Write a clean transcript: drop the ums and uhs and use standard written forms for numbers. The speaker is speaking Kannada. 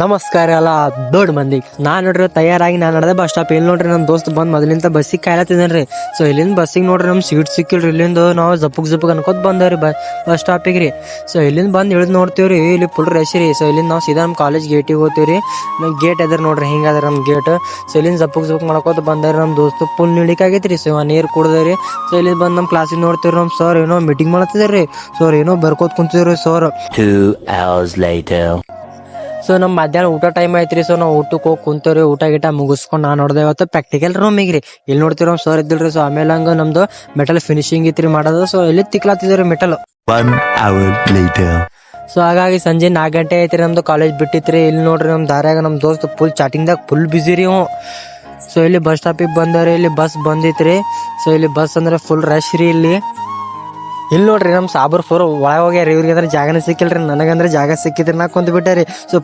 ನಮಸ್ಕಾರ ಎಲ್ಲ ದೊಡ್ಡ ಮಂದಿ. ನಾನ್ ನೋಡ್ರಿ ತಯಾರಾಗಿ ನಾನು ನಡೆದೆ ಬಸ್ ಸ್ಟಾಪ್. ಇಲ್ಲಿ ನೋಡ್ರಿ ನಮ್ಮ ದೋಸ್ತ್ ಬಂದ್ ಮೊದಲಿಂದ ಬಸ್ಸಿಗೆ ಕಾಯ್ಲತ್ತಿದ್ದೇನ್ರಿ. ಸೊ ಇಲ್ಲಿಂದ ಬಸ್ಸಿಗೆ ನೋಡ್ರಿ ನಮ್ ಸೀಟ್ ಸಿಕ್ಕಿಲ್ರಿ. ಇಲ್ಲಿಂದ ನಾವು ಜಪ್ಪಗ್ ಅನ್ಕೋತ ಬಂದವ್ರಿ ಬಸ್ ಸ್ಟಾಪಿಗೆ ರೀ. ಸೊ ಇಲ್ಲಿಂದ ಬಂದ್ ಇಳಿದ್ ನೋಡ್ತೀವ್ರಿ, ಇಲ್ಲಿ ಫುಲ್ ರಶ್ ರೀ. ಸೊ ಇಲ್ಲಿಂದ ನಾವು ಸೀದಾ ನಮ್ಮ ಕಾಲೇಜ್ ಗೇಟಿಗೆ ಹೋಗ್ತೀವ್ರಿ. ಗೇಟ್ ಎದ್ರ ನೋಡ್ರಿ ಹಿಂಗದ ನಮ್ ಗೇಟ್. ಸೊ ಇಲ್ಲಿಂದ ಜಪ್ಪಗ್ ಮಾಡ್ಕೋತ ಬಂದಾರಿ ನಮ್ ದೋಸ್ತ್. ಫುಲ್ ನಿಡಿಕಾಗೈತ್ರಿ. ಸೊ ನೀರ್ ಕುಡ್ದ್ರಿ. ಸೊ ಇಲ್ಲಿ ಬಂದ್ ನಮ್ ಕ್ಲಾಸಿಗೆ ನೋಡ್ತೀವ್ರಿ, ನಮ್ ಸರ್ ಏನೋ ಮೀಟಿಂಗ್ ಮಾಡತ್ತಿದಾರ್ರಿ. ಸರ್ ಏನೋ ಬರ್ಕೋತ ಕುಂತಿದ್ರಿ ಸರ್. 2 hours later. ಸೊ ನಮ್ ಮಧ್ಯಾಹ್ನ ಊಟ ಟೈಮ್ ಐತ್ರಿ. ಸೊ ನಾವು ಊಟಕ್ಕೆ ಹೋಗಿ ಕುಂತೇವ್ರಿ. ಊಟ ಗಿಟ ಮುಗಿಸ್ಕೊಂಡು ನಾನು ನೋಡ್ದೆ ಇವತ್ತು ಪ್ರಾಕ್ಟಿಕಲ್ ರೂಮಿಗೆ ರೀ. ಇಲ್ಲಿ ನೋಡ್ತೀವಿ ನಮ್ ಸರ್ ಇದ್ದಿಲ್ರಿ. ಸೊ ಆಮೇಲೆ ಹಂಗ ನಮ್ದು ಮೆಟಲ್ ಫಿನಿಶಿಂಗ್ ಇತ್ರಿ ಮಾಡೋದು. ಸೊ ಇಲ್ಲಿ ತಿಕ್ಲಾತಿದ್ರಿ ಮೆಟಲ್. 1 hour later. ಸೊ ಹಾಗಾಗಿ ಸಂಜೆ 4 ಗಂಟೆ ಐತ್ರಿ. ನಮ್ದು ಕಾಲೇಜ್ ಬಿಟ್ಟಿತ್ರಿ. ಇಲ್ಲಿ ನೋಡ್ರಿ ನಮ್ ದಾರ್ಯಾಗ ನಮ್ ದೋಸ್ತ್ ಫುಲ್ ಚಾಟಿಂಗ್ದಾಗ ಫುಲ್ ಬಿಸಿ ರೀ. ಸೊ ಇಲ್ಲಿ ಬಸ್ ಸ್ಟಾಪಿಗೆ ಬಂದವ್ರಿ. ಇಲ್ಲಿ ಬಸ್ ಬಂದಿತ್ರಿ. ಸೊ ಇಲ್ಲಿ ಬಸ್ ಅಂದ್ರೆ ಫುಲ್ ರಶ್ ರೀ. ಇಲ್ಲಿ ನೋಡ್ರಿ ನಮ್ ಸಾಬರ್ ಫೋರ್ ಒಳಗೆ ಹೋಗ್ಯಾರ. ಇವ್ರಿಗೆ ಅಂದ್ರೆ ಜಾಗನೇ ಸಿಕ್ಕಿಲ್ರಿ. ನನಗಂದ್ರೆ ಜಾಗ ಸಿಕ್ಕಿದ್ರಿ ನಾ ಕುಂತ್ ಬಿಟ್ಟಾರಿ. ಸೊ